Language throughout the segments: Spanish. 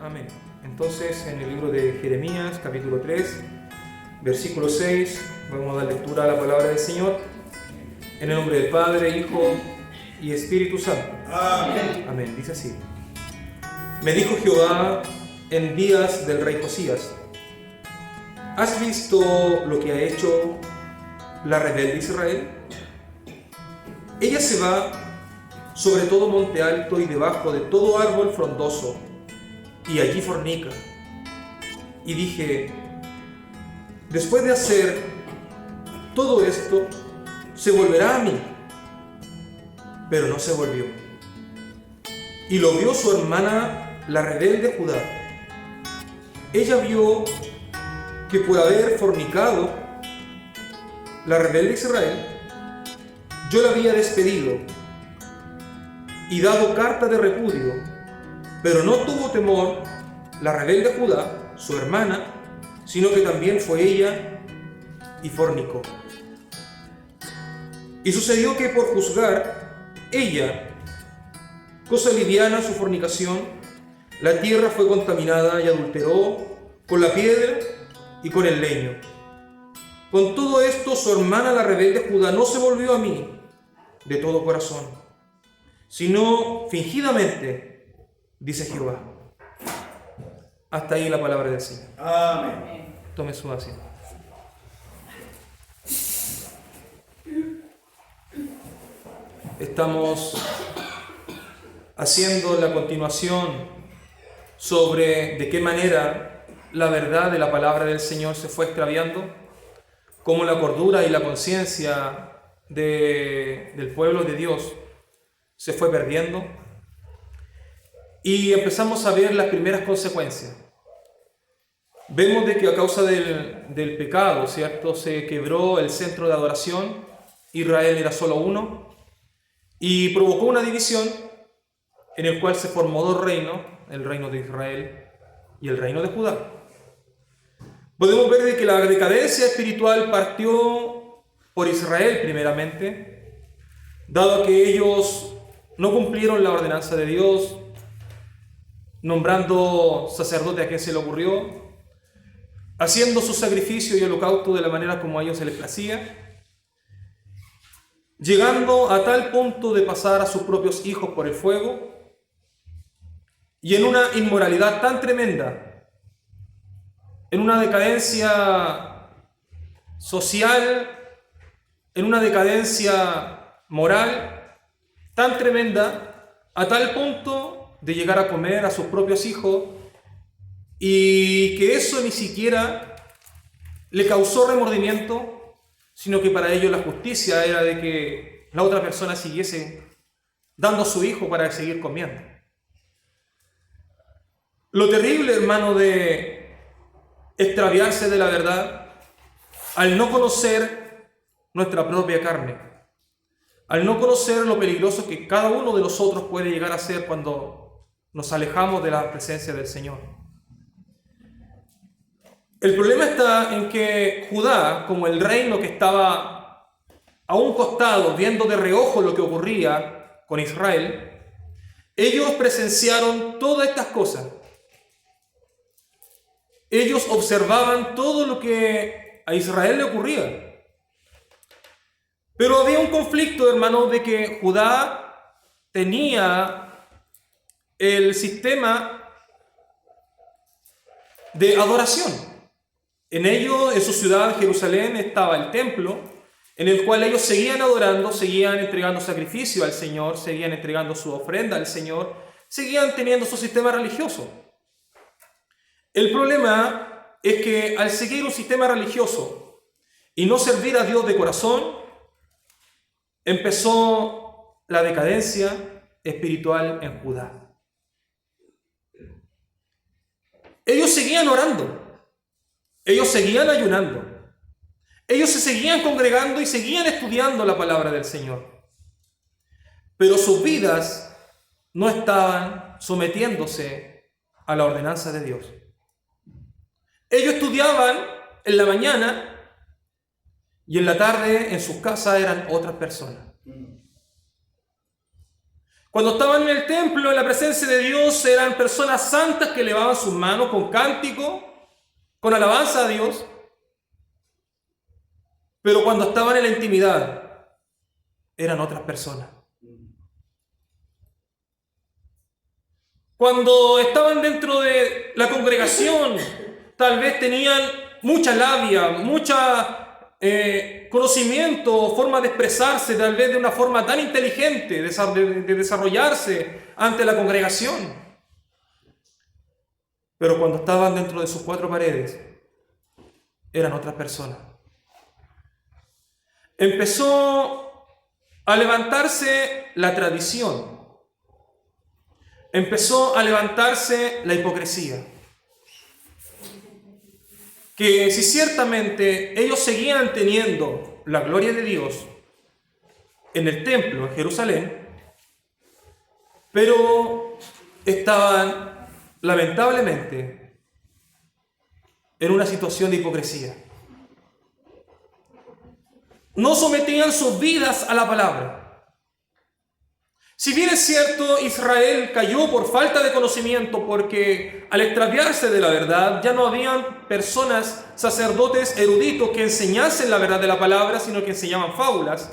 Amén. Entonces, en el libro de Jeremías, capítulo 3, versículo 6, vamos a dar lectura a la palabra del Señor. En el nombre del Padre, Hijo y Espíritu Santo. Amén. Amén. Dice así. Me dijo Jehová en días del rey Josías: ¿has visto lo que ha hecho la rebelde Israel? Ella se va sobre todo monte alto y debajo de todo árbol frondoso, y allí fornica. Y dije: después de hacer todo esto, se volverá a mí. Pero no se volvió. Y lo vio su hermana, la rebelde Judá. Ella vio que por haber fornicado la rebelde Israel, yo la había despedido y dado carta de repudio, pero no tuvo temor la rebelde Judá, su hermana, sino que también fue ella y fornicó. Y sucedió que por juzgar ella cosa liviana su fornicación, la tierra fue contaminada y adulteró con la piedra y con el leño. Con todo esto, su hermana la rebelde Judá no se volvió a mí de todo corazón, sino fingidamente, dice Jehová. Hasta ahí la palabra del Señor. Amén. Tome su asiento. Estamos haciendo la continuación sobre de qué manera la verdad de la palabra del Señor se fue extraviando, cómo la cordura y la conciencia del pueblo de Dios se fue perdiendo, y empezamos a ver las primeras consecuencias. Vemos de que a causa del pecado, ¿cierto?, se quebró el centro de adoración. Israel era solo uno y provocó una división en el cual se formó dos reinos, el reino de Israel y el reino de Judá. Podemos ver de que la decadencia espiritual partió por Israel primeramente, dado que ellos no cumplieron la ordenanza de Dios, nombrando sacerdote a quien se le ocurrió, haciendo su sacrificio y holocausto de la manera como a ellos se les placía, llegando a tal punto de pasar a sus propios hijos por el fuego, y en una inmoralidad tan tremenda, en una decadencia social, en una decadencia moral tan tremenda, a tal punto de llegar a comer a sus propios hijos, y que eso ni siquiera le causó remordimiento, sino que para ellos la justicia era de que la otra persona siguiese dando a su hijo para seguir comiendo. Lo terrible, hermano, de extraviarse de la verdad al no conocer nuestra propia carne, al no conocer lo peligroso que cada uno de nosotros puede llegar a ser cuando nos alejamos de la presencia del Señor. El problema está en que Judá, como el reino que estaba a un costado viendo de reojo lo que ocurría con Israel, ellos presenciaron todas estas cosas. Ellos observaban todo lo que a Israel le ocurría. Pero había un conflicto, hermano, de que Judá tenía el sistema de adoración. En ello, en su ciudad, Jerusalén, estaba el templo, en el cual ellos seguían adorando, seguían entregando sacrificio al Señor, seguían entregando su ofrenda al Señor, seguían teniendo su sistema religioso. El problema es que al seguir un sistema religioso y no servir a Dios de corazón, empezó la decadencia espiritual en Judá. Ellos seguían orando, ellos seguían ayunando, ellos se seguían congregando y seguían estudiando la palabra del Señor, pero sus vidas no estaban sometiéndose a la ordenanza de Dios. Ellos estudiaban en la mañana y en la tarde en sus casas eran otras personas. Cuando estaban en el templo, en la presencia de Dios, eran personas santas que elevaban sus manos con cántico, con alabanza a Dios. Pero cuando estaban en la intimidad, eran otras personas. Cuando estaban dentro de la congregación, tal vez tenían mucha labia, mucha conocimiento, forma de expresarse, tal vez de una forma tan inteligente, de desarrollarse ante la congregación. Pero cuando estaban dentro de sus cuatro paredes, eran otras personas. Empezó a levantarse la tradición. Empezó a levantarse la hipocresía. Que si ciertamente ellos seguían teniendo la gloria de Dios en el templo, en Jerusalén, pero estaban lamentablemente en una situación de hipocresía. No sometían sus vidas a la palabra. Si bien es cierto, Israel cayó por falta de conocimiento, porque al extraviarse de la verdad, ya no habían personas, sacerdotes eruditos que enseñasen la verdad de la palabra, sino que enseñaban fábulas.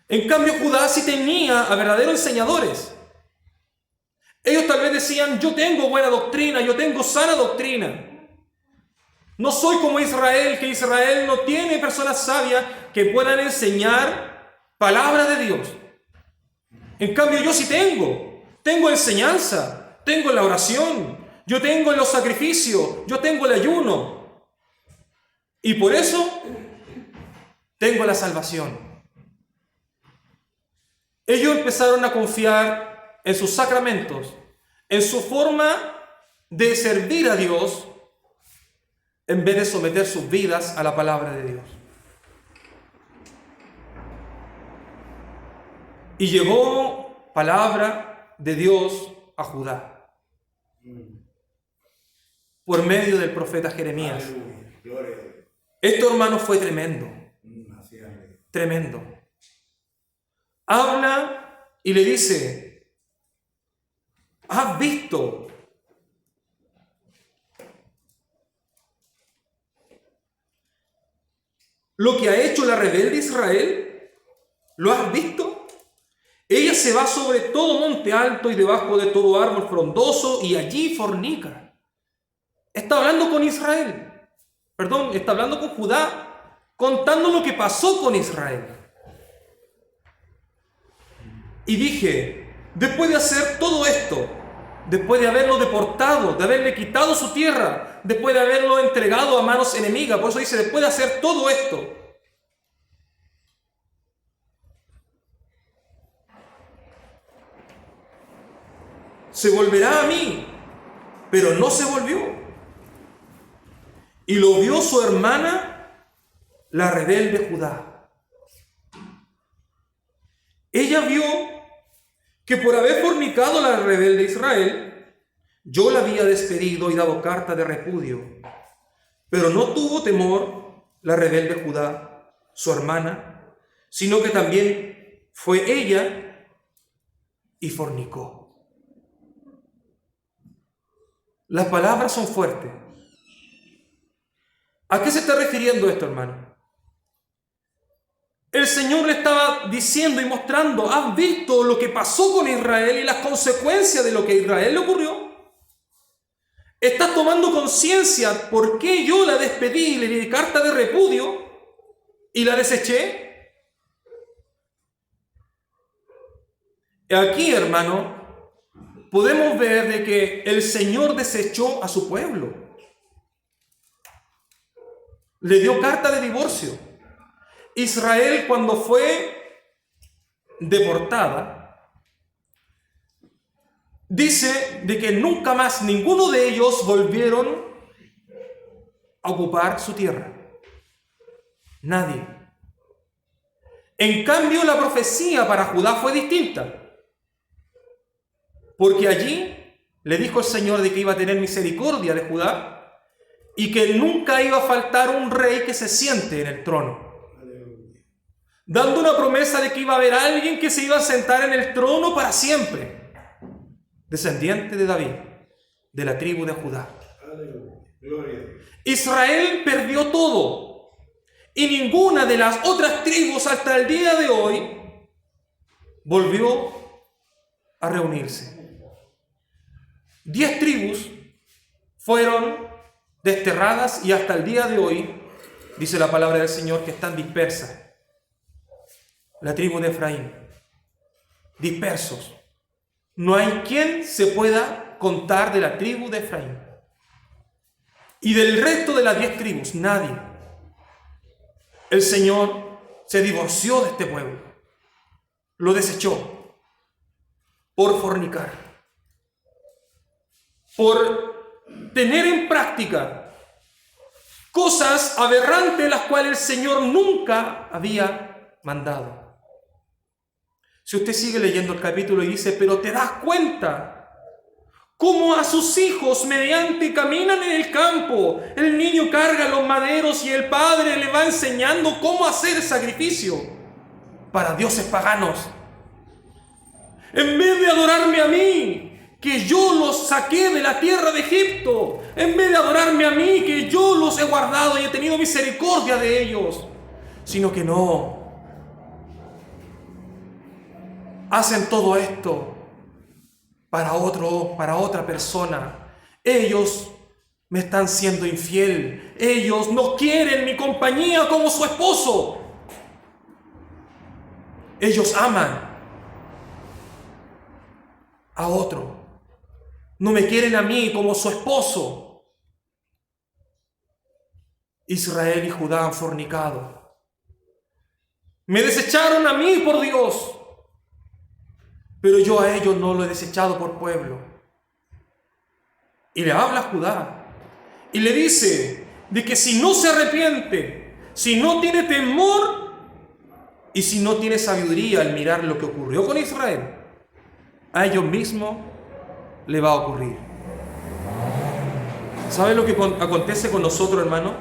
En cambio, Judá sí tenía a verdaderos enseñadores. Ellos tal vez decían: yo tengo buena doctrina, yo tengo sana doctrina. No soy como Israel, que Israel no tiene personas sabias que puedan enseñar palabra de Dios. En cambio, yo sí tengo enseñanza, tengo la oración, yo tengo los sacrificios, yo tengo el ayuno. Y por eso tengo la salvación. Ellos empezaron a confiar en sus sacramentos, en su forma de servir a Dios, en vez de someter sus vidas a la palabra de Dios. Y llegó palabra de Dios a Judá por medio del profeta Jeremías. Esto, hermano, fue tremendo. Tremendo. Habla y le dice: ¿has visto lo que ha hecho la rebelde Israel? ¿Lo has visto? Ella se va sobre todo monte alto y debajo de todo árbol frondoso y allí fornica. Está hablando con Israel. Está hablando con Judá, contando lo que pasó con Israel. Y dije: después de hacer todo esto, después de haberlo deportado, de haberle quitado su tierra, después de haberlo entregado a manos enemigas, por eso dice: después de hacer todo esto, se volverá a mí, pero no se volvió. Y lo vio su hermana, la rebelde Judá. Ella vio que por haber fornicado a la rebelde Israel, yo la había despedido y dado carta de repudio. Pero no tuvo temor la rebelde Judá, su hermana, sino que también fue ella y fornicó. Las palabras son fuertes. ¿A qué se está refiriendo esto, hermano? El Señor le estaba diciendo y mostrando: ¿has visto lo que pasó con Israel y las consecuencias de lo que a Israel le ocurrió? ¿Estás tomando conciencia por qué yo la despedí y le di carta de repudio y la deseché? Aquí, hermano, podemos ver de que el Señor desechó a su pueblo. Le dio carta de divorcio. Israel, cuando fue deportada, dice de que nunca más ninguno de ellos volvieron a ocupar su tierra. Nadie. En cambio, la profecía para Judá fue distinta. Porque allí le dijo el Señor de que iba a tener misericordia de Judá y que nunca iba a faltar un rey que se siente en el trono. dando una promesa de que iba a haber alguien que se iba a sentar en el trono para siempre, descendiente de David, de la tribu de Judá. Israel perdió todo y ninguna de las otras tribus hasta el día de hoy volvió a reunirse. 10 tribus fueron desterradas y hasta el día de hoy, dice la palabra del Señor, que están dispersas. La tribu de Efraín, dispersos. No hay quien se pueda contar de la tribu de Efraín. Y del resto de las 10 tribus, nadie. El Señor se divorció de este pueblo. Lo desechó por fornicar, por tener en práctica cosas aberrantes las cuales el Señor nunca había mandado. Si usted sigue leyendo el capítulo y dice, pero te das cuenta cómo a sus hijos mediante caminan en el campo, el niño carga los maderos y el padre le va enseñando cómo hacer sacrificio para dioses paganos. En vez de adorarme a mí, que yo los saqué de la tierra de Egipto, en vez de adorarme a mí, que yo los he guardado y he tenido misericordia de ellos, sino que no. Hacen todo esto para otra persona. Ellos me están siendo infiel. Ellos no quieren mi compañía como su esposo. Ellos aman a otro. No me quieren a mí como su esposo. Israel y Judá han fornicado. Me desecharon a mí por Dios, pero yo a ellos no lo he desechado por pueblo. Y le habla a Judá y le dice de que si no se arrepiente, si no tiene temor y si no tiene sabiduría al mirar lo que ocurrió con Israel, a ellos mismos le va a ocurrir. ¿Sabe lo que acontece con nosotros, hermano?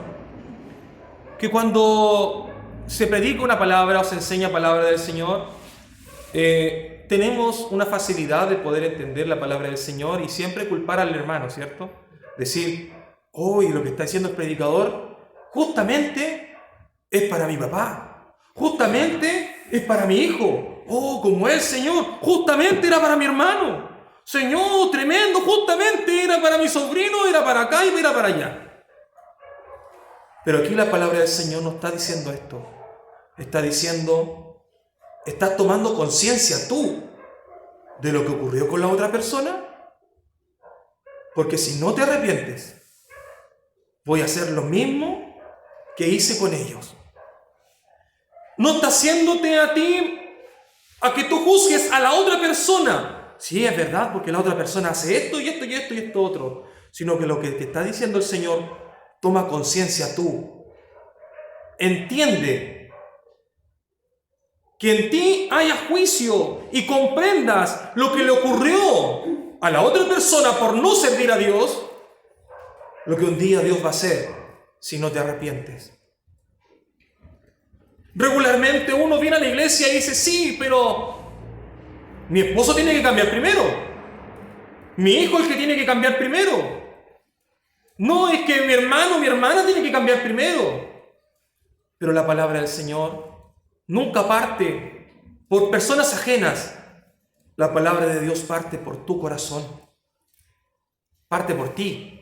Que cuando se predica una palabra o se enseña palabra del Señor, tenemos una facilidad de poder entender la palabra del Señor y siempre culpar al hermano, ¿cierto? Decir, y lo que está diciendo el predicador justamente es para mi papá, justamente es para mi hijo, como es, Señor, justamente era para mi hermano, Señor, tremendo, justamente era para mi sobrino, era para acá y era para allá. Pero aquí la palabra del Señor no está diciendo esto, está diciendo, ¿estás tomando conciencia tú de lo que ocurrió con la otra persona? Porque si no te arrepientes, voy a hacer lo mismo que hice con ellos. No está haciéndote a ti a que tú juzgues a la otra persona. Sí, es verdad, porque la otra persona hace esto y esto y esto y esto otro. Sino que lo que te está diciendo el Señor, toma conciencia tú. Entiende que en ti haya juicio y comprendas lo que le ocurrió a la otra persona por no servir a Dios, lo que un día Dios va a hacer si no te arrepientes. Regularmente uno viene a la iglesia y dice, sí, pero mi esposo tiene que cambiar primero. Mi hijo es el que tiene que cambiar primero. No, es que mi hermano, mi hermana tiene que cambiar primero. Pero la palabra del Señor nunca parte por personas ajenas. La palabra de Dios parte por tu corazón. Parte por ti.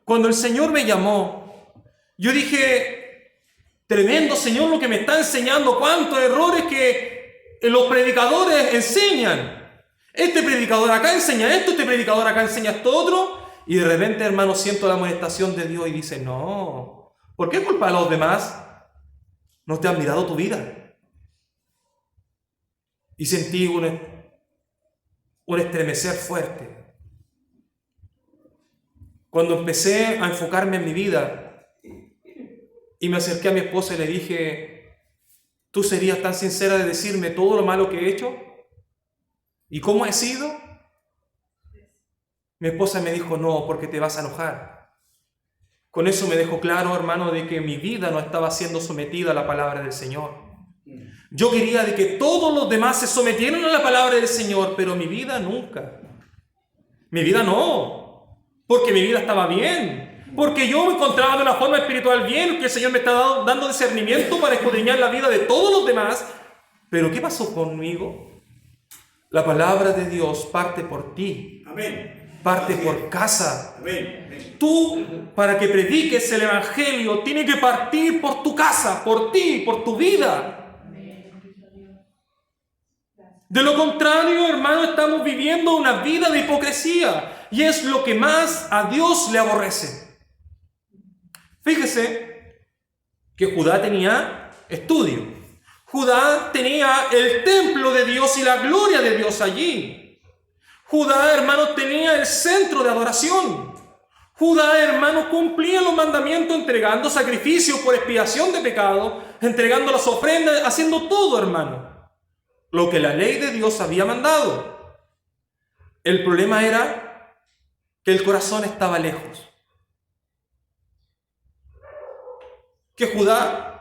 Cuando el Señor me llamó, yo dije, tremendo Señor lo que me está enseñando, cuántos errores que los predicadores enseñan. Este predicador acá enseña esto, este predicador acá enseña esto otro, y de repente, hermano, siento la amonestación de Dios y dice, no, ¿por qué culpar a los demás? ¿No te han mirado tu vida? Y sentí un estremecer fuerte. Cuando empecé a enfocarme en mi vida y me acerqué a mi esposa y le dije, ¿tú serías tan sincera de decirme todo lo malo que he hecho? ¿Y cómo he sido? Mi esposa me dijo, no, porque te vas a enojar. Con eso me dejó claro, hermano, de que mi vida no estaba siendo sometida a la palabra del Señor. Yo quería de que todos los demás se sometieran a la palabra del Señor, pero mi vida nunca. Mi vida no, porque mi vida estaba bien, porque yo me encontraba de una forma espiritual bien, que el Señor me estaba dando discernimiento para escudriñar la vida de todos los demás. Pero ¿qué pasó conmigo? La palabra de Dios parte por ti. Amén. Parte por casa. Amén. Tú, para que prediques el Evangelio, tiene que partir por tu casa, por ti, por tu vida. De lo contrario, hermano, estamos viviendo una vida de hipocresía y es lo que más a Dios le aborrece. Fíjese que Judá tenía estudio. Judá tenía el templo de Dios y la gloria de Dios allí. Judá, hermano, tenía el centro de adoración. Judá, hermano, cumplía los mandamientos entregando sacrificios por expiación de pecado, entregando las ofrendas, haciendo todo, hermano, lo que la ley de Dios había mandado. El problema era que el corazón estaba lejos. Que Judá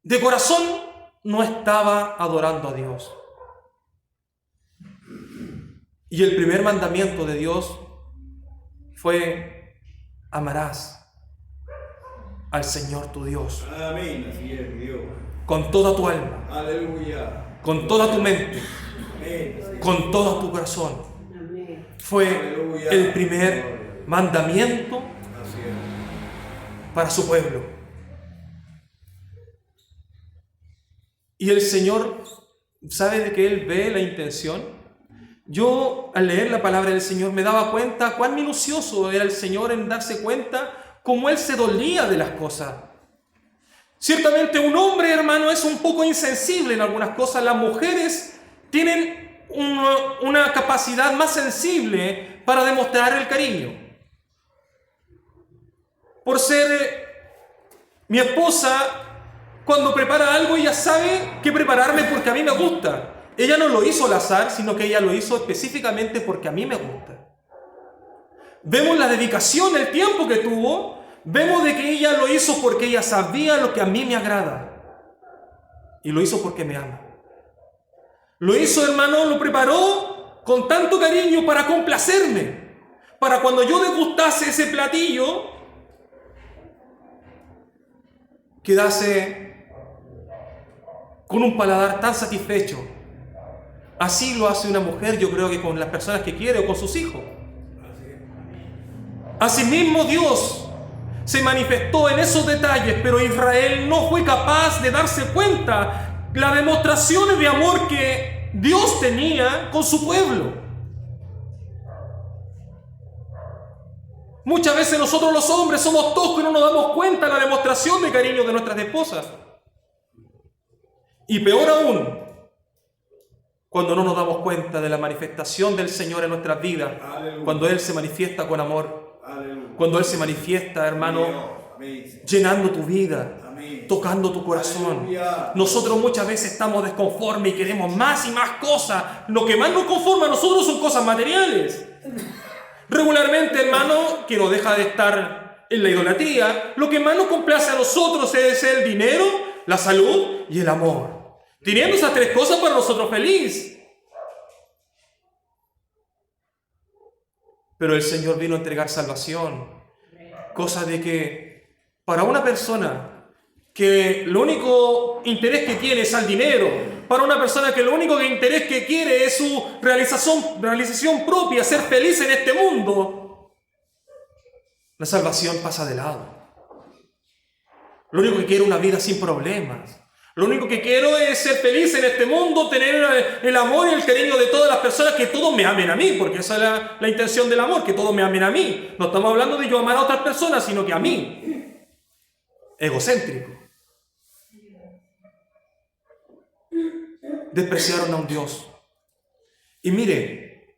de corazón no estaba adorando a Dios. Y el primer mandamiento de Dios fue: amarás al Señor tu Dios. Amén. Así es, Dios. Con toda tu alma. Aleluya. Con toda tu mente. Amén. Con todo tu corazón. Fue Aleluya. el primer mandamiento Así es. para su pueblo. Y el Señor, ¿sabe de que Él ve la intención? Yo, al leer la palabra del Señor, me daba cuenta cuán minucioso era el Señor en darse cuenta cómo Él se dolía de las cosas. Ciertamente un hombre, hermano, es un poco insensible en algunas cosas. Las mujeres tienen una capacidad más sensible para demostrar el cariño. Por ser mi esposa, cuando prepara algo, ella sabe qué prepararme porque a mí me gusta. Ella no lo hizo al azar, sino que ella lo hizo específicamente porque a mí me gusta. Vemos la dedicación, el tiempo que tuvo. Vemos de que ella lo hizo porque ella sabía lo que a mí me agrada. Y lo hizo porque me ama. Lo hizo, hermano, lo preparó con tanto cariño para complacerme. Para cuando yo degustase ese platillo, quedase con un paladar tan satisfecho. Así lo hace una mujer, yo creo que con las personas que quiere o con sus hijos. Asimismo, Dios se manifestó en esos detalles, pero Israel no fue capaz de darse cuenta las demostraciones de amor que Dios tenía con su pueblo. Muchas veces nosotros los hombres somos toscos y no nos damos cuenta de la demostración de cariño de nuestras esposas. Y peor aún, cuando no nos damos cuenta de la manifestación del Señor en nuestras vidas. Aleluya. Cuando Él se manifiesta con amor. Aleluya. Cuando Él se manifiesta, hermano, Amén. llenando tu vida, Amén. tocando tu corazón. Aleluya. Nosotros muchas veces estamos desconformes y queremos más y más cosas. Lo que más nos conforma a nosotros son cosas materiales. Regularmente, hermano, que no deja de estar en la idolatría, lo que más nos complace a nosotros es el dinero, la salud y el amor. Teniendo esas tres cosas para nosotros feliz. Pero el Señor vino a entregar salvación. Cosa de que para una persona que lo único interés que tiene es al dinero, para una persona que lo único interés que quiere es su realización propia, ser feliz en este mundo, la salvación pasa de lado. Lo único que quiere es una vida sin problemas. Lo único que quiero es ser feliz en este mundo, tener el amor y el cariño de todas las personas, que todos me amen a mí, porque esa es la intención del amor, que todos me amen a mí. No estamos hablando de yo amar a otras personas, sino que a mí. Egocéntrico. Despreciaron a un Dios. Y mire,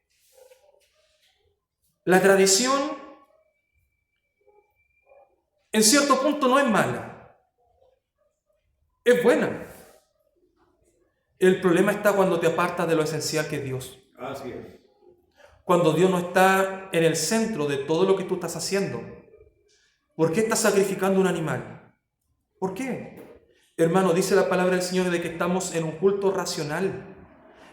la tradición en cierto punto no es mala. Es buena. El problema está cuando te apartas de lo esencial que es Dios. Así es. Cuando Dios no está en el centro de todo lo que tú estás haciendo. ¿Por qué estás sacrificando un animal? ¿Por qué? Hermano, dice la palabra del Señor de que estamos en un culto racional.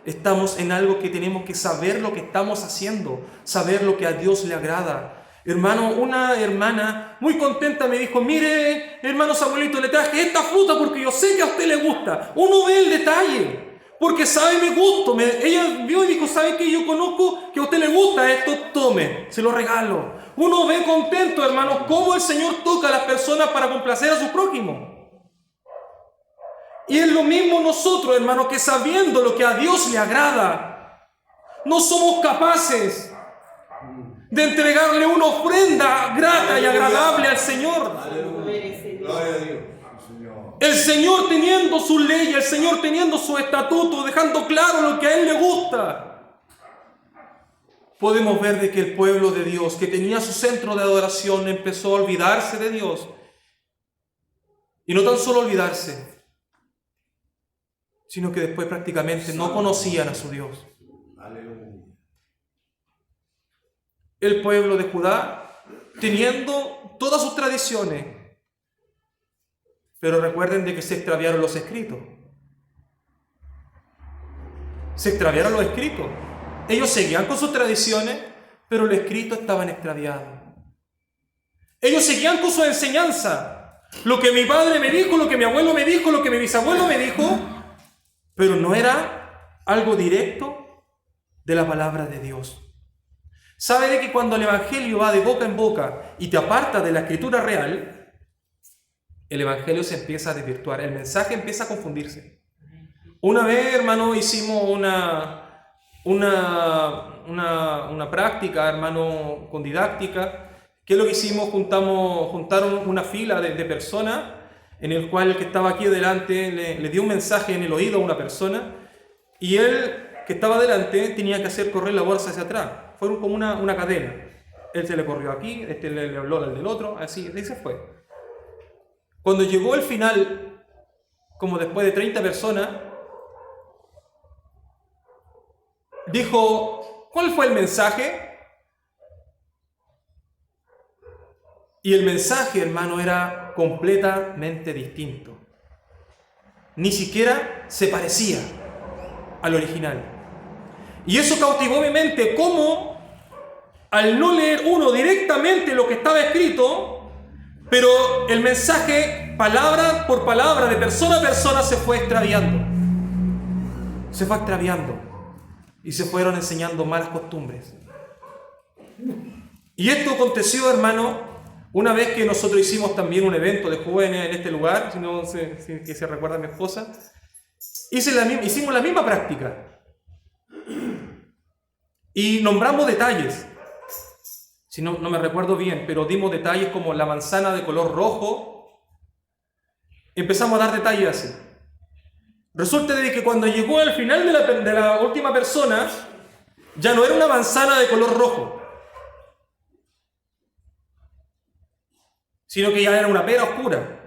Estamos en algo que tenemos que saber lo que estamos haciendo, saber lo que a Dios le agrada. Hermano, una hermana muy contenta me dijo: mire, hermano Samuelito, le traje esta fruta porque yo sé que a usted le gusta. Uno ve el detalle, porque sabe mi gusto. Ella vio y dijo: ¿sabe qué? Yo conozco que a usted le gusta esto, tome, se lo regalo. Uno ve contento, hermano, cómo el Señor toca a las personas para complacer a su prójimo. Y es lo mismo nosotros, hermanos, que sabiendo lo que a Dios le agrada, no somos capaces de entregarle una ofrenda grata y agradable al Señor. Aleluya. Gloria a Dios. Señor. El Señor teniendo su ley, el Señor teniendo su estatuto, dejando claro lo que a Él le gusta. Podemos ver de que el pueblo de Dios, que tenía su centro de adoración, empezó a olvidarse de Dios. Y no tan solo olvidarse, sino que después prácticamente no conocían a su Dios. Aleluya. El pueblo de Judá, teniendo todas sus tradiciones, pero recuerden de que se extraviaron los escritos. Se extraviaron los escritos. Ellos seguían con sus tradiciones, pero los escritos estaban extraviados. Ellos seguían con su enseñanza. Lo que mi padre me dijo, lo que mi abuelo me dijo, lo que mi bisabuelo me dijo, pero no era algo directo de la palabra de Dios. ¿Sabe de que cuando el Evangelio va de boca en boca y te aparta de la escritura real, el Evangelio se empieza a desvirtuar, el mensaje empieza a confundirse? Una vez, hermano, hicimos una práctica, hermano, con didáctica. ¿Qué es lo que hicimos? Juntaron una fila de personas, en el cual el que estaba aquí delante le dio un mensaje en el oído a una persona, y él que estaba delante tenía que hacer correr la bolsa hacia atrás. Fueron como una cadena. Él se le corrió aquí, este le habló al del otro, así se fue. Cuando llegó el final, como después de 30 personas, dijo: ¿cuál fue el mensaje? Y el mensaje, hermano, era completamente distinto. Ni siquiera se parecía al original. Y eso cautivó mi mente, cómo al no leer uno directamente lo que estaba escrito, pero el mensaje, palabra por palabra, de persona a persona, se fue extraviando. Se fue extraviando. Y se fueron enseñando malas costumbres. Y esto aconteció, hermano, una vez que nosotros hicimos también un evento de jóvenes en este lugar, si se recuerda a mi esposa, hicimos la misma práctica. Y nombramos detalles. Si no me recuerdo bien, pero dimos detalles como la manzana de color rojo. Empezamos a dar detalles así. Resulta de que cuando llegó al final de la última persona, ya no era una manzana de color rojo, sino que ya era una pera oscura.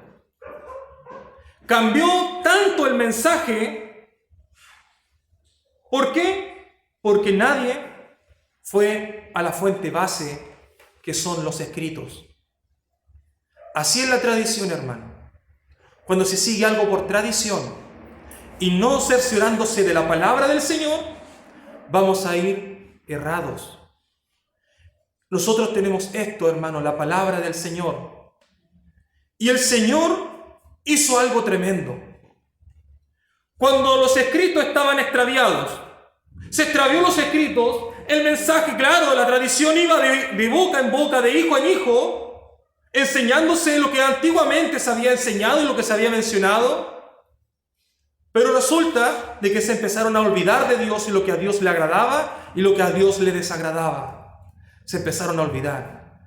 Cambió tanto el mensaje. ¿Por qué? Porque nadie fue a la fuente base, que son los escritos. Así es la tradición, hermano. Cuando se sigue algo por tradición y no cerciorándose de la palabra del Señor, vamos a ir errados. Nosotros tenemos esto, hermano, la palabra del Señor. Y el Señor hizo algo tremendo. Cuando los escritos estaban extraviados, se extravió los escritos, el mensaje, claro, la tradición iba de boca en boca, de hijo en hijo, enseñándose lo que antiguamente se había enseñado y lo que se había mencionado. Pero resulta de que se empezaron a olvidar de Dios y lo que a Dios le agradaba y lo que a Dios le desagradaba. Se empezaron a olvidar.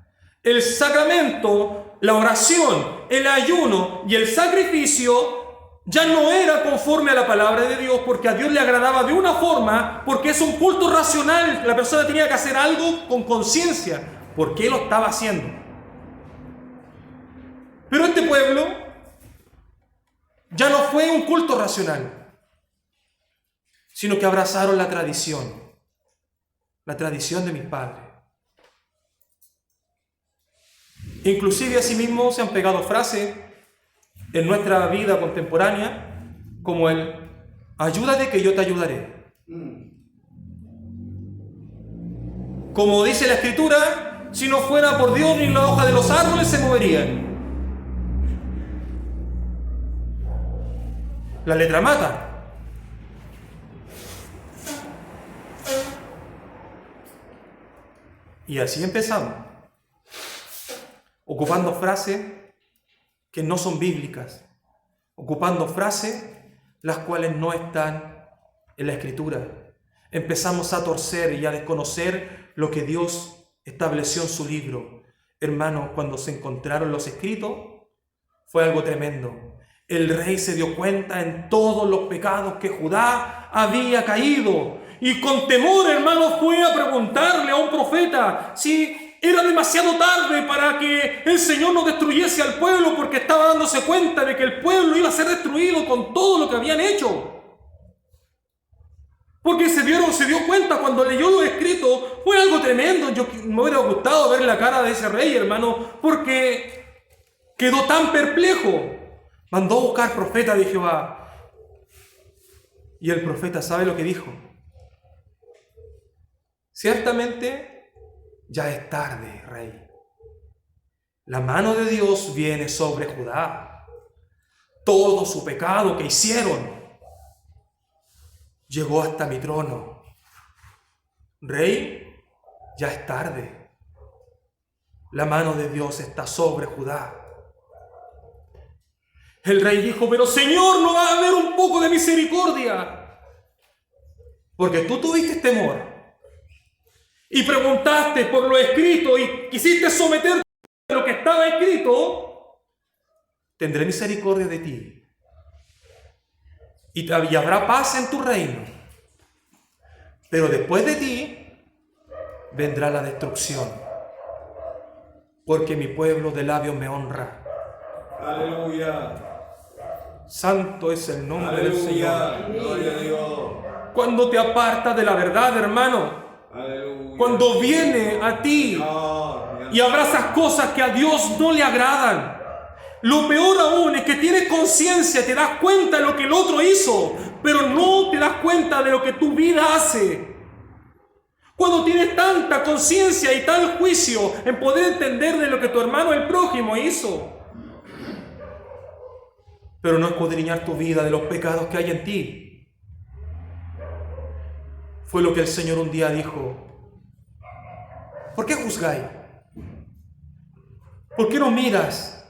El sacramento, la oración, el ayuno y el sacrificio ya no era conforme a la palabra de Dios, porque a Dios le agradaba de una forma, porque es un culto racional. La persona tenía que hacer algo con conciencia, porque lo estaba haciendo. Pero este pueblo ya no fue un culto racional, sino que abrazaron la tradición de mis padres. Inclusive asimismo se han pegado frases en nuestra vida contemporánea como el ayúdate que yo te ayudaré. Como dice la Escritura, si no fuera por Dios ni la hoja de los árboles se moverían. La letra mata. Y así empezamos, ocupando frases que no son bíblicas, ocupando frases las cuales no están en la Escritura. Empezamos a torcer y a desconocer lo que Dios estableció en su libro. Hermanos, cuando se encontraron los escritos, fue algo tremendo. El rey se dio cuenta en todos los pecados que Judá había caído. Y con temor, hermano, fue a preguntarle a un profeta si era demasiado tarde para que el Señor no destruyese al pueblo, porque estaba dándose cuenta de que el pueblo iba a ser destruido con todo lo que habían hecho. Porque se dio cuenta cuando leyó los escritos, fue algo tremendo. Yo me hubiera gustado ver la cara de ese rey, hermano, porque quedó tan perplejo. Mandó a buscar profeta de Jehová. Y el profeta, ¿sabe lo que dijo? Ciertamente, ya es tarde, rey. La mano de Dios viene sobre Judá. Todo su pecado que hicieron llegó hasta mi trono. Rey, ya es tarde. La mano de Dios está sobre Judá. El rey dijo, pero Señor, no va a haber un poco de misericordia. Porque tú tuviste temor y preguntaste por lo escrito y quisiste someterte a lo que estaba escrito. Tendré misericordia de ti y habrá paz en tu reino. Pero después de ti vendrá la destrucción, porque mi pueblo de labios me honra. Aleluya. Santo es el nombre del Señor. Gloria a Dios. Cuando te apartas de la verdad, hermano, Aleluya. cuando viene a ti y abrazas cosas que a Dios no le agradan, lo peor aún es que tienes conciencia, te das cuenta de lo que el otro hizo, pero no te das cuenta de lo que tu vida hace. Cuando tienes tanta conciencia y tal juicio en poder entender de lo que tu hermano el prójimo hizo, pero no escudriñar tu vida de los pecados que hay en ti. Fue lo que el Señor un día dijo. ¿Por qué juzgáis? ¿Por qué no miras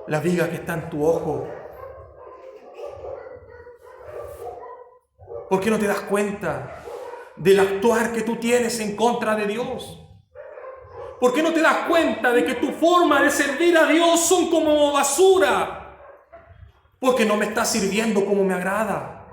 la viga que está en tu ojo? ¿Por qué no te das cuenta del actuar que tú tienes en contra de Dios? ¿Por qué no te das cuenta de que tu forma de servir a Dios son como basura? Porque no me estás sirviendo como me agrada.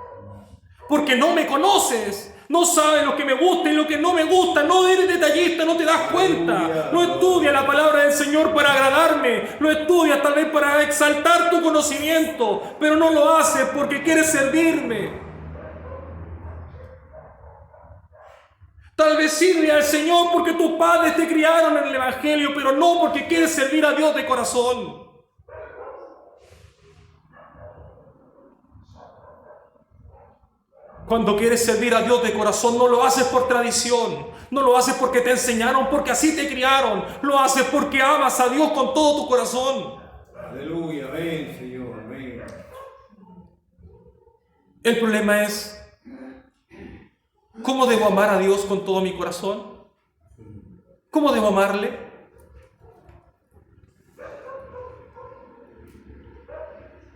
Porque no me conoces. No sabes lo que me gusta y lo que no me gusta. No eres detallista, no te das cuenta. No estudias la palabra del Señor para agradarme. Lo estudias tal vez para exaltar tu conocimiento. Pero no lo haces porque quieres servirme. Tal vez sirve al Señor porque tus padres te criaron en el Evangelio, pero no porque quieres servir a Dios de corazón. Cuando quieres servir a Dios de corazón, no lo haces por tradición, no lo haces porque te enseñaron, porque así te criaron, lo haces porque amas a Dios con todo tu corazón. Aleluya, amén, Señor, amén. El problema es, ¿cómo debo amar a Dios con todo mi corazón? ¿Cómo debo amarle?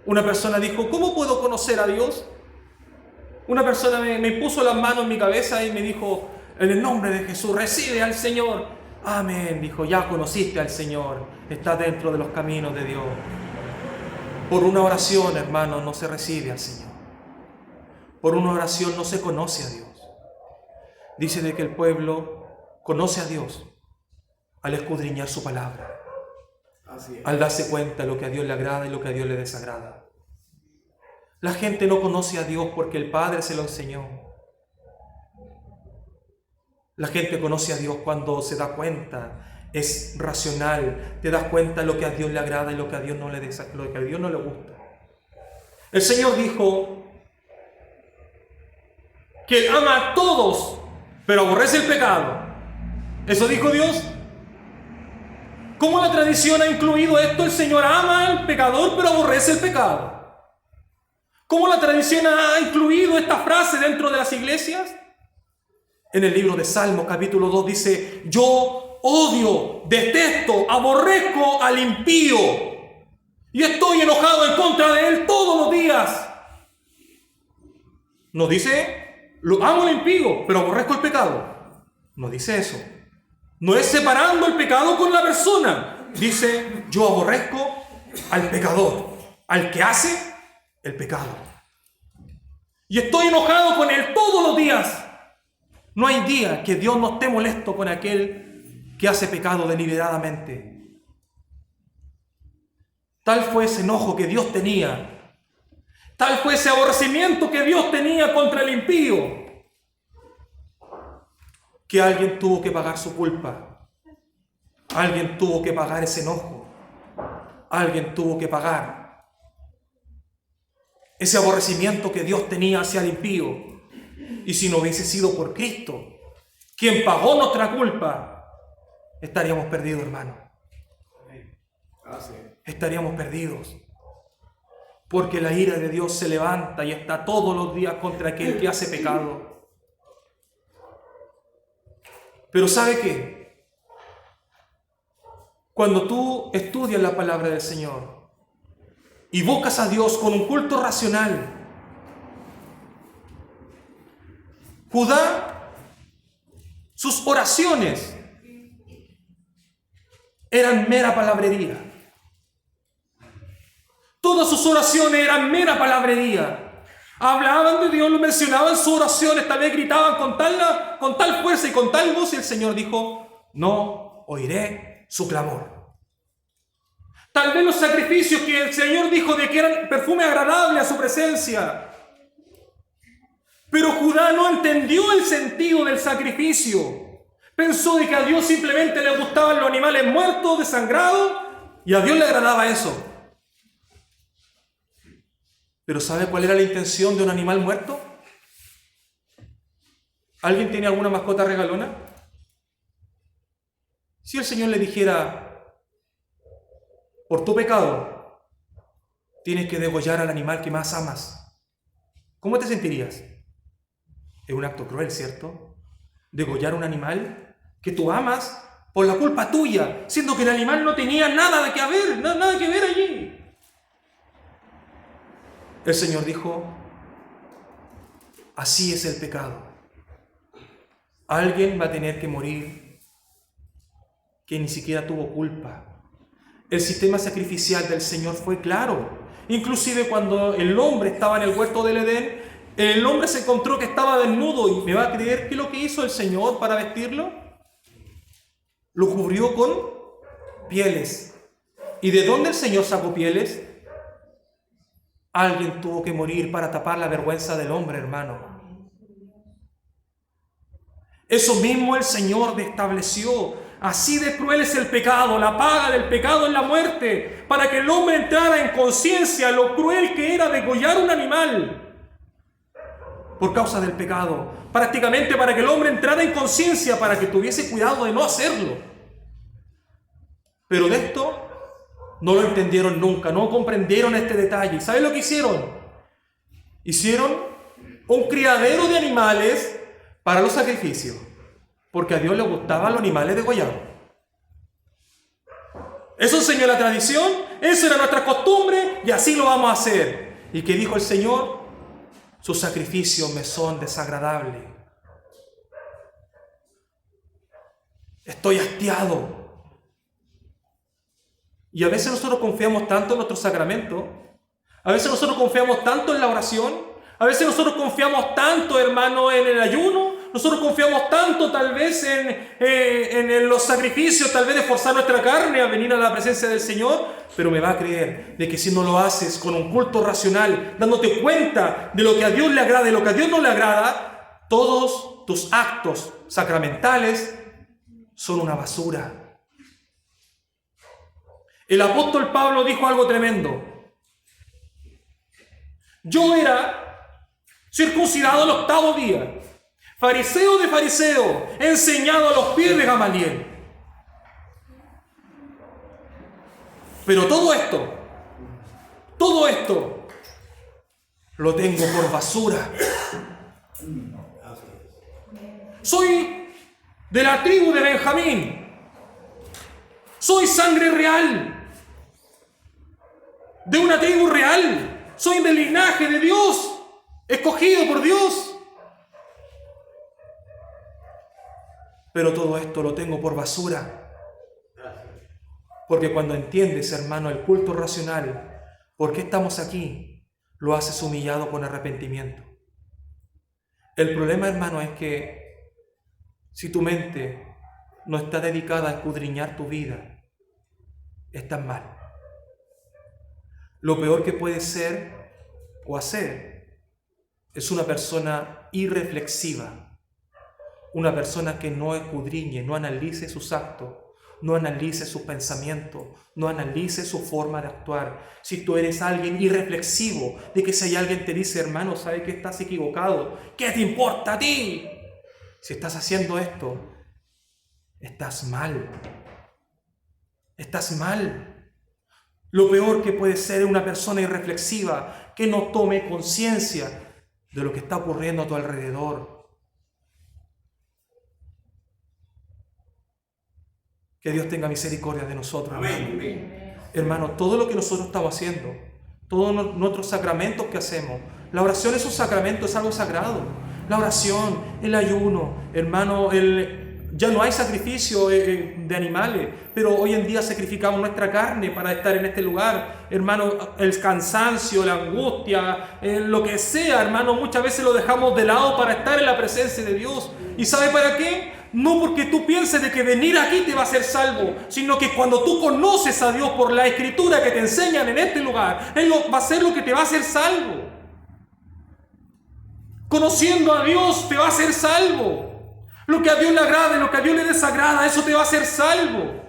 Una persona dijo, ¿cómo puedo conocer a Dios? Una persona me puso las manos en mi cabeza y me dijo, en el nombre de Jesús, recibe al Señor. Amén, dijo, ya conociste al Señor, estás dentro de los caminos de Dios. Por una oración, hermano, no se recibe al Señor. Por una oración no se conoce a Dios. Dice de que el pueblo conoce a Dios al escudriñar su palabra, al darse cuenta de lo que a Dios le agrada y lo que a Dios le desagrada. La gente no conoce a Dios porque el Padre se lo enseñó. La gente conoce a Dios cuando se da cuenta es racional. Te das cuenta de lo que a Dios le agrada y lo que a Dios no le gusta. El Señor dijo que Él ama a todos, pero aborrece el pecado. ¿Eso dijo Dios? ¿Cómo la tradición ha incluido esto? El Señor ama al pecador, pero aborrece el pecado. ¿Cómo la tradición ha incluido esta frase dentro de las iglesias? En el libro de Salmos, capítulo 2, dice: yo odio, detesto, aborrezco al impío y estoy enojado en contra de él todos los días. No dice: lo amo al impío, pero aborrezco el pecado. No dice eso. No es separando el pecado con la persona. Dice: yo aborrezco al pecador, al que hace el pecado. Y estoy enojado con él todos los días. No hay día que Dios no esté molesto con aquel que hace pecado deliberadamente. Tal fue ese enojo que Dios tenía. Tal fue ese aborrecimiento que Dios tenía contra el impío, que alguien tuvo que pagar su culpa. Alguien tuvo que pagar ese enojo. Alguien tuvo que pagar ese aborrecimiento que Dios tenía hacia el impío. Y si no hubiese sido por Cristo, quien pagó nuestra culpa, estaríamos perdidos, hermano. Estaríamos perdidos. Porque la ira de Dios se levanta y está todos los días contra aquel que hace pecado. Pero ¿sabe qué? Cuando tú estudias la palabra del Señor y buscas a Dios con un culto racional, Judá, sus oraciones eran mera palabrería. Todas sus oraciones eran mera palabrería. Hablaban de Dios, lo mencionaban sus oraciones, tal vez gritaban con tal fuerza y con tal voz, y el Señor dijo: no oiré su clamor. Tal vez los sacrificios que el Señor dijo de que eran perfume agradable a su presencia. Pero Judá no entendió el sentido del sacrificio. Pensó de que a Dios simplemente le gustaban los animales muertos, desangrados, y a Dios le agradaba eso. ¿Pero sabe cuál era la intención de un animal muerto? ¿Alguien tiene alguna mascota regalona? Si el Señor le dijera: por tu pecado tienes que degollar al animal que más amas, ¿cómo te sentirías? Es un acto cruel, ¿cierto? Degollar un animal que tú amas por la culpa tuya, siendo que el animal no tenía nada que ver allí. El Señor dijo: así es el pecado. Alguien va a tener que morir que ni siquiera tuvo culpa. El sistema sacrificial del Señor fue claro. Inclusive cuando el hombre estaba en el huerto del Edén, el hombre se encontró que estaba desnudo, y me va a creer que lo que hizo el Señor para vestirlo, lo cubrió con pieles. ¿Y de dónde el Señor sacó pieles? Alguien tuvo que morir para tapar la vergüenza del hombre, hermano. Eso mismo el Señor estableció. Así de cruel es el pecado. La paga del pecado es la muerte, para que el hombre entrara en conciencia lo cruel que era degollar un animal por causa del pecado. Prácticamente para que el hombre entrara en conciencia, para que tuviese cuidado de no hacerlo. Pero de esto no lo entendieron nunca, no comprendieron este detalle. ¿Saben lo que hicieron? Hicieron un criadero de animales para los sacrificios, porque a Dios le gustaban los animales degollados. Eso enseñó la tradición, eso era nuestra costumbre, y así lo vamos a hacer. ¿Y qué dijo el Señor? Sus sacrificios me son desagradables. Estoy hastiado. Y a veces nosotros confiamos tanto en nuestros sacramentos, a veces nosotros confiamos tanto en la oración, a veces nosotros confiamos tanto, hermano, en el ayuno, nosotros confiamos tanto tal vez en los sacrificios, tal vez de forzar nuestra carne a venir a la presencia del Señor, pero me va a creer de que si no lo haces con un culto racional, dándote cuenta de lo que a Dios le agrada y lo que a Dios no le agrada, todos tus actos sacramentales son una basura. El apóstol Pablo dijo algo tremendo. Yo era circuncidado al 8º día, fariseo de fariseo, enseñado a los pies de Gamaliel. Pero todo esto, lo tengo por basura. Soy de la tribu de Benjamín. Soy sangre real. De una tribu real. Soy del linaje de Dios, escogido por Dios. Pero todo esto lo tengo por basura. Porque cuando entiendes, hermano, el culto racional, ¿por qué estamos aquí? Lo haces humillado con arrepentimiento. El problema, hermano, es que si tu mente no está dedicada a escudriñar tu vida, estás mal. Lo peor que puedes ser o hacer es una persona irreflexiva, una persona que no escudriñe, no analice sus actos, no analice sus pensamientos, no analice su forma de actuar. Si tú eres alguien irreflexivo, de que si hay alguien te dice, hermano, ¿sabes que estás equivocado? ¿Qué te importa a ti? Si estás haciendo esto, estás mal. Estás mal. Lo peor que puede ser una persona irreflexiva que no tome conciencia de lo que está ocurriendo a tu alrededor. Que Dios tenga misericordia de nosotros. Amén. Hermano, todo lo que nosotros estamos haciendo, todos nuestros sacramentos que hacemos, la oración es un sacramento, es algo sagrado. La oración, el ayuno, hermano, ya no hay sacrificio de animales, pero hoy en día sacrificamos nuestra carne para estar en este lugar. Hermano, el cansancio, la angustia, lo que sea, hermano, muchas veces lo dejamos de lado para estar en la presencia de Dios. ¿Y sabe para qué? No porque tú pienses de que venir aquí te va a hacer salvo, sino que cuando tú conoces a Dios por la Escritura que te enseñan en este lugar, Él va a ser lo que te va a hacer salvo. Conociendo a Dios te va a hacer salvo. Lo que a Dios le agrada y lo que a Dios le desagrada, eso te va a hacer salvo.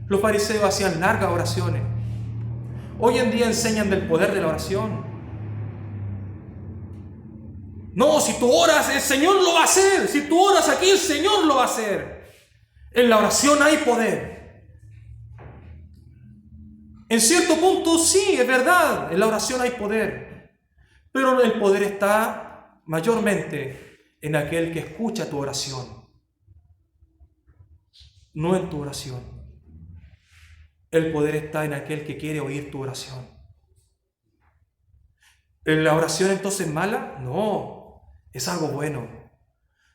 Los fariseos hacían largas oraciones. Hoy en día enseñan del poder de la oración. No, si tú oras, el Señor lo va a hacer. Si tú oras aquí, el Señor lo va a hacer. En la oración hay poder. En cierto punto, sí, es verdad. En la oración hay poder. Pero el poder está mayormente en aquel que escucha tu oración, no en tu oración. El poder está en aquel que quiere oír tu oración. ¿En la oración entonces mala? No, es algo bueno.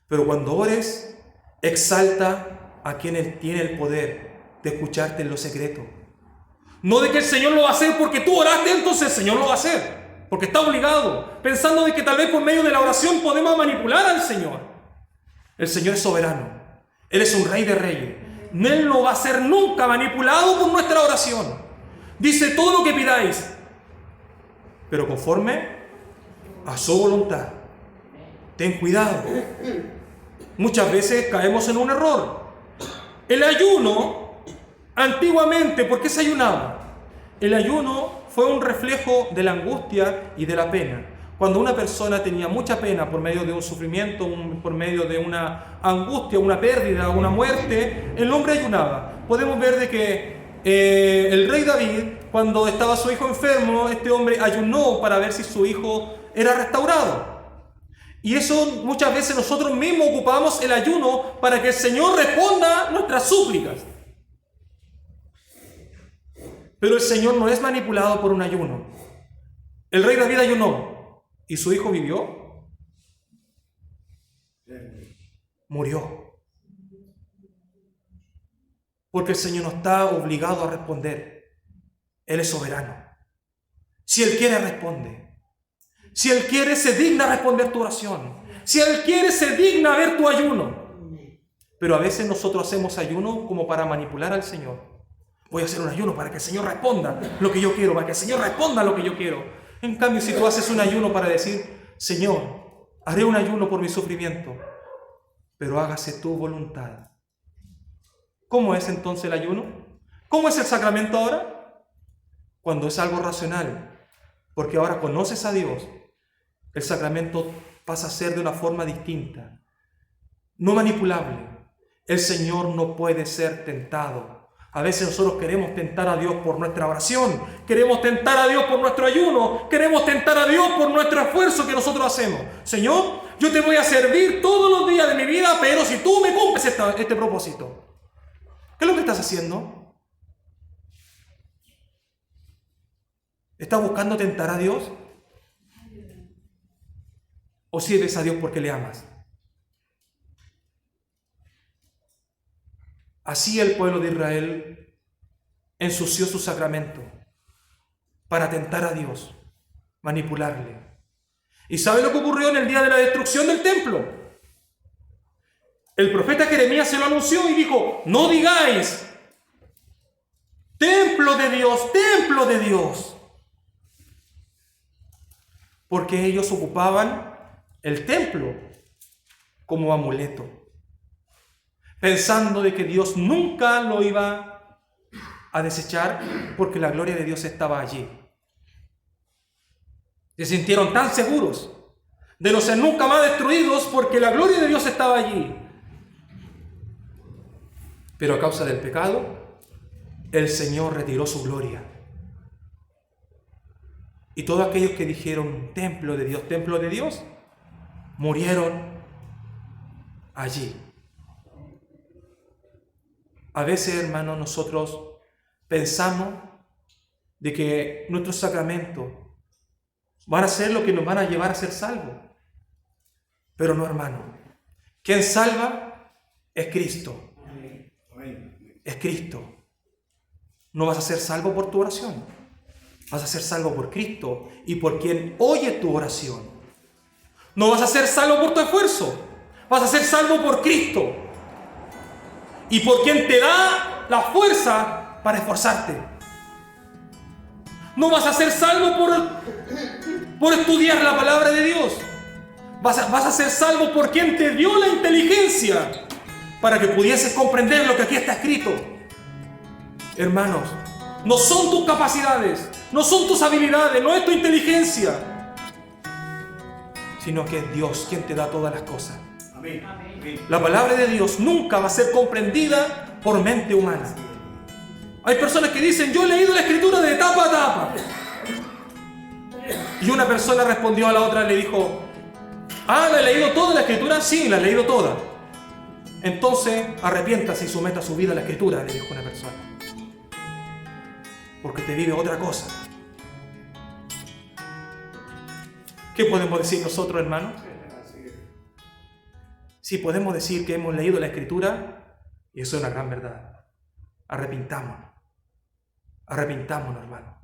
Pero cuando ores, exalta a quien tiene el poder de escucharte en lo secreto. No de que el Señor lo va a hacer porque tú oraste, entonces el Señor lo va a hacer. Porque está obligado, pensando de que tal vez por medio de la oración podemos manipular al Señor. El Señor es soberano. Él es un rey de reyes. Él no va a ser nunca manipulado por nuestra oración. Dice todo lo que pidáis, pero conforme a su voluntad. Ten cuidado. Muchas veces caemos en un error. El ayuno, antiguamente, ¿por qué se ayunaba? El ayuno fue un reflejo de la angustia y de la pena. Cuando una persona tenía mucha pena por medio de un sufrimiento, por medio de una angustia, una pérdida, una muerte, el hombre ayunaba. Podemos ver de que el rey David, cuando estaba su hijo enfermo, este hombre ayunó para ver si su hijo era restaurado. Y eso muchas veces nosotros mismos ocupamos el ayuno para que el Señor responda nuestras súplicas. Pero el Señor no es manipulado por un ayuno. El rey David ayunó y su hijo vivió. Murió. Porque el Señor no está obligado a responder. Él es soberano. Si Él quiere, responde. Si Él quiere, se digna a responder tu oración. Si Él quiere, se digna a ver tu ayuno. Pero a veces nosotros hacemos ayuno como para manipular al Señor. Voy a hacer un ayuno para que el Señor responda lo que yo quiero, para que el Señor responda lo que yo quiero. En cambio, si tú haces un ayuno para decir, Señor, haré un ayuno por mi sufrimiento, pero hágase tu voluntad. ¿Cómo es entonces el ayuno? ¿Cómo es el sacramento ahora? Cuando es algo racional, porque ahora conoces a Dios, el sacramento pasa a ser de una forma distinta, no manipulable. El Señor no puede ser tentado. A veces nosotros queremos tentar a Dios por nuestra oración, queremos tentar a Dios por nuestro ayuno, queremos tentar a Dios por nuestro esfuerzo que nosotros hacemos. Señor, yo te voy a servir todos los días de mi vida, pero si tú me cumples este propósito. ¿Qué es lo que estás haciendo? ¿Estás buscando tentar a Dios? ¿O sirves a Dios porque le amas? Así el pueblo de Israel ensució su sacramento para tentar a Dios, manipularle. ¿Y sabe lo que ocurrió en el día de la destrucción del templo? El profeta Jeremías se lo anunció y dijo: no digáis, templo de Dios, templo de Dios. Porque ellos ocupaban el templo como amuleto, pensando de que Dios nunca lo iba a desechar porque la gloria de Dios estaba allí. Se sintieron tan seguros de no ser nunca más destruidos porque la gloria de Dios estaba allí. Pero a causa del pecado, el Señor retiró su gloria. Y todos aquellos que dijeron templo de Dios, murieron allí. A veces, hermanos, nosotros pensamos de que nuestros sacramentos van a ser lo que nos van a llevar a ser salvos. Pero no, hermano. Quien salva es Cristo. Es Cristo. No vas a ser salvo por tu oración. Vas a ser salvo por Cristo y por quien oye tu oración. No vas a ser salvo por tu esfuerzo. Vas a ser salvo por Cristo y por quien te da la fuerza para esforzarte. No vas a ser salvo por estudiar la palabra de Dios. Vas a ser salvo por quien te dio la inteligencia para que pudieses comprender lo que aquí está escrito. Hermanos, no son tus capacidades, no son tus habilidades, no es tu inteligencia, sino que es Dios quien te da todas las cosas. Amén. La palabra de Dios nunca va a ser comprendida por mente humana. Hay personas que dicen: yo he leído la Escritura de tapa a tapa. Y una persona respondió a la otra y le dijo: ¿la he leído toda la Escritura? Sí, la he leído toda. Entonces arrepiéntase y someta su vida a la Escritura, le dijo una persona. Porque te vive otra cosa. ¿Qué podemos decir nosotros, hermanos? Sí, podemos decir que hemos leído la Escritura, y eso es una gran verdad. Arrepintámonos, hermano.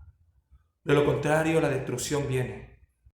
De lo contrario, la destrucción viene.